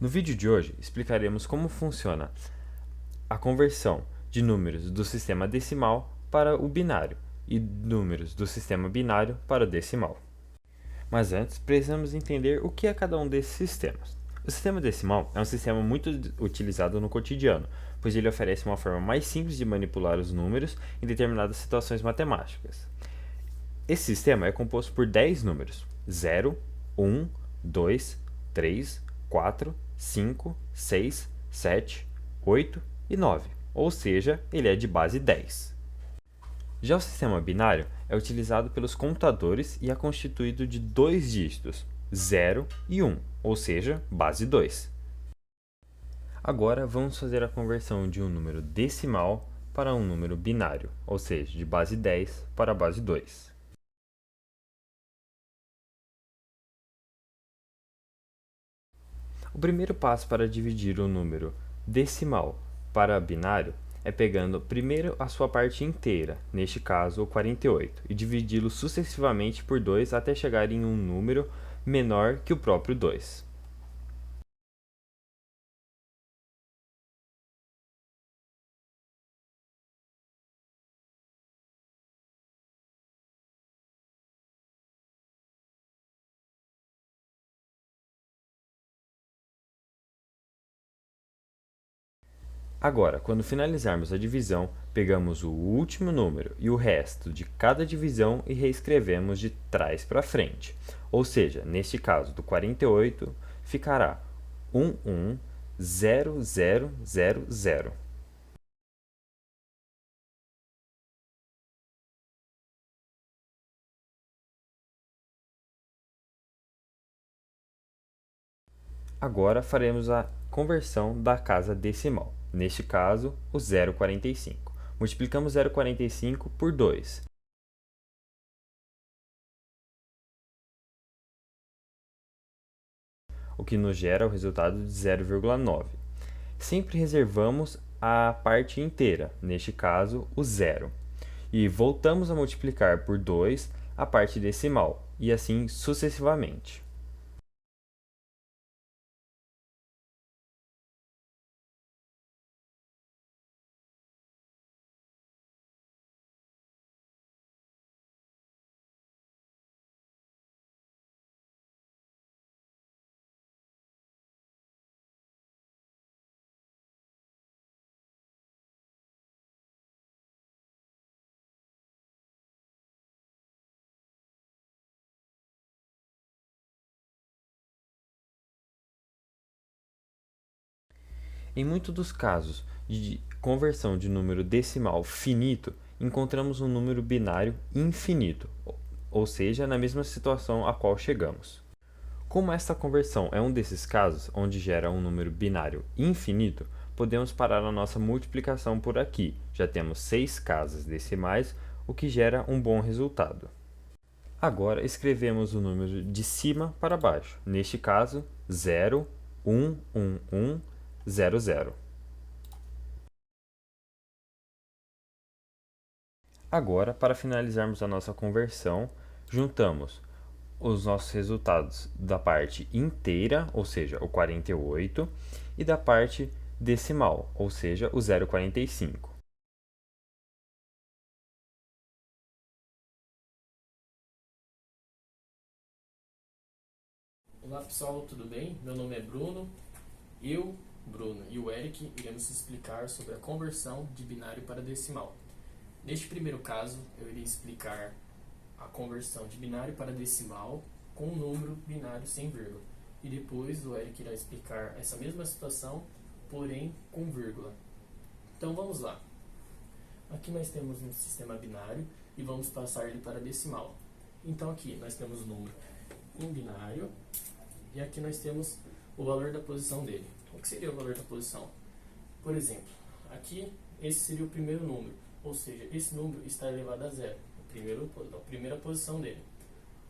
No vídeo de hoje, explicaremos como funciona a conversão de números do sistema decimal para o binário e números do sistema binário para o decimal. Mas antes, precisamos entender o que é cada um desses sistemas. O sistema decimal é um sistema muito utilizado no cotidiano, pois ele oferece uma forma mais simples de manipular os números em determinadas situações matemáticas. Esse sistema é composto por 10 números: 0, 1, 2, 3, 4, 5, 6, 7, 8 e 9, ou seja, ele é de base 10. Já o sistema binário é utilizado pelos computadores e é constituído de dois dígitos, 0 e 1, ou seja, base 2. Agora vamos fazer a conversão de um número decimal para um número binário, ou seja, de base 10 para a base 2. O primeiro passo para dividir o número decimal para binário é pegando primeiro a sua parte inteira, neste caso o 48, e dividi-lo sucessivamente por 2 até chegar em um número menor que o próprio 2. Agora, quando finalizarmos a divisão, pegamos o último número e o resto de cada divisão e reescrevemos de trás para frente. Ou seja, neste caso do 48, ficará 110000. Agora faremos a conversão da casa decimal. Neste caso, o 0,45. Multiplicamos 0,45 por 2, o que nos gera o resultado de 0,9. Sempre reservamos a parte inteira, neste caso, o zero. E voltamos a multiplicar por 2 a parte decimal, e assim sucessivamente. Em muitos dos casos de conversão de número decimal finito, encontramos um número binário infinito, ou seja, na mesma situação a qual chegamos. Como esta conversão é um desses casos onde gera um número binário infinito, podemos parar a nossa multiplicação por aqui. Já temos 6 casas decimais, o que gera um bom resultado. Agora escrevemos o número de cima para baixo, neste caso 0, 1, 1, 1, 0, 0. Agora, para finalizarmos a nossa conversão, juntamos os nossos resultados da parte inteira, ou seja, o 48, e da parte decimal, ou seja, o 0,45. Olá pessoal, tudo bem? Meu nome é Bruno. Eu, Bruno e o Eric iremos explicar sobre a conversão de binário para decimal. Neste primeiro caso, eu irei explicar a conversão de binário para decimal com um número binário sem vírgula. E depois o Eric irá explicar essa mesma situação, porém com vírgula. Então vamos lá. Aqui nós temos um sistema binário e vamos passar ele para decimal. Então aqui nós temos o número em binário e aqui nós temos o valor da posição dele. O que seria o valor da posição? Por exemplo, aqui esse seria o primeiro número, ou seja, esse número está elevado a zero, a primeira posição dele.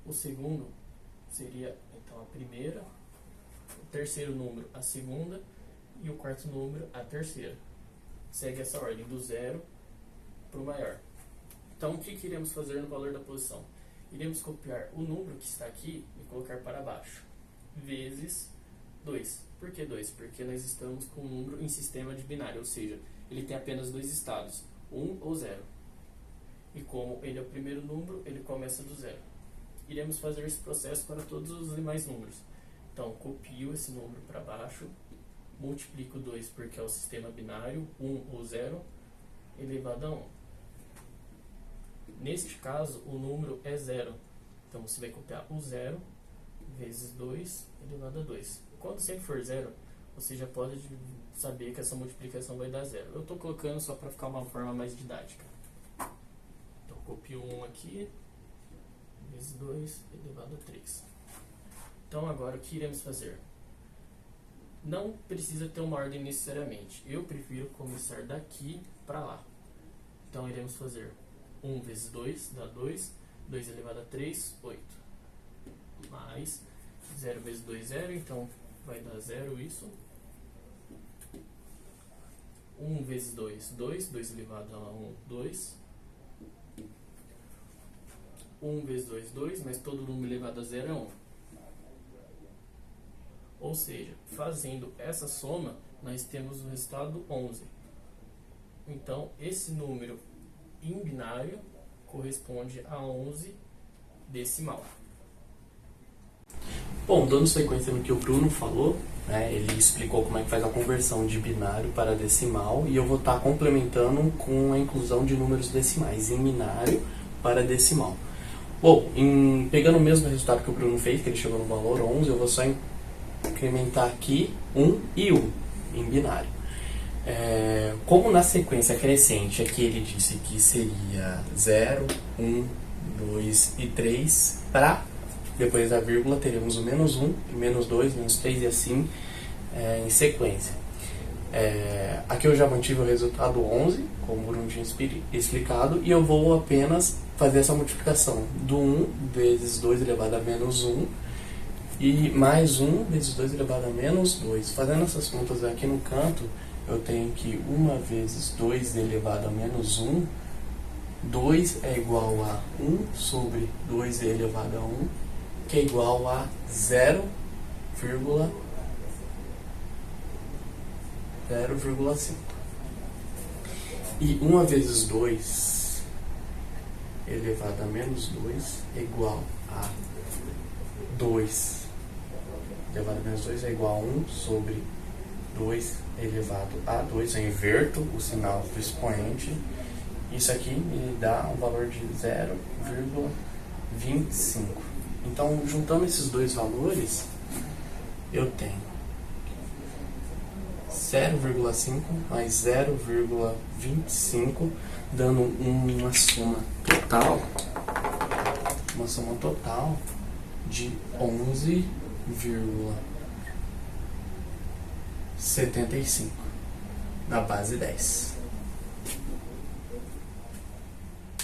O segundo seria então a primeira, o terceiro número a segunda e o quarto número a terceira. Segue essa ordem do zero para o maior. Então o que iremos fazer no valor da posição? Iremos copiar o número que está aqui e colocar para baixo, vezes 2. Por que 2? Porque nós estamos com um número em sistema de binário, ou seja, ele tem apenas dois estados, 1 ou 0. E como ele é o primeiro número, ele começa do 0. Iremos fazer esse processo para todos os demais números. Então, copio esse número para baixo, multiplico 2 porque é o sistema binário, 1 ou 0, elevado a 1. Neste caso, o número é 0. Então, você vai copiar o 0 vezes 2 elevado a 2. Quando sempre for 0, você já pode saber que essa multiplicação vai dar 0. Eu estou colocando só para ficar uma forma mais didática. Então, copio 1 aqui, vezes 2 elevado a 3. Então, agora, o que iremos fazer? Não precisa ter uma ordem necessariamente. Eu prefiro começar daqui para lá. Então, iremos fazer 1 vezes 2 dá 2. 2 elevado a 3, 8. Mais 0 vezes 2, 0. Então, vai dar 0 isso. 1 vezes 2, 2. 2 elevado a 1, 2. 1 vezes 2, 2. Mas todo número elevado a 0 é 1. Ou seja, fazendo essa soma, nós temos o resultado 11. Então, esse número em binário corresponde a 11 decimal. Bom, dando sequência no que o Bruno falou, né, ele explicou como é que faz a conversão de binário para decimal, e eu vou estar complementando com a inclusão de números decimais em binário para decimal. Bom, pegando o mesmo resultado que o Bruno fez, que ele chegou no valor 11, eu vou só incrementar aqui 1 e 1 em binário. Como na sequência crescente aqui ele disse que seria 0, 1, 2 e 3, depois da vírgula teremos o menos 1, menos 2, menos 3 e assim em sequência. Aqui eu já mantive o resultado 11, como o Bruno tinha explicado, e eu vou apenas fazer essa multiplicação do 1 vezes 2 elevado a menos 1 e mais 1 vezes 2 elevado a menos 2. Fazendo essas contas aqui no canto, eu tenho que 1 vezes 2 elevado a menos 1, 2 é igual a 1 sobre 2 elevado a 1, que é igual a 0,5. E 1 vezes 2 elevado a menos 2 é igual a 2 elevado a menos 2 é igual a 1 sobre 2 elevado a 2. Eu inverto o sinal do expoente. Isso aqui me dá um valor de 0,25. Então, juntando esses dois valores, eu tenho 0,5 mais 0,25, dando uma soma total de 11,75 na base 10.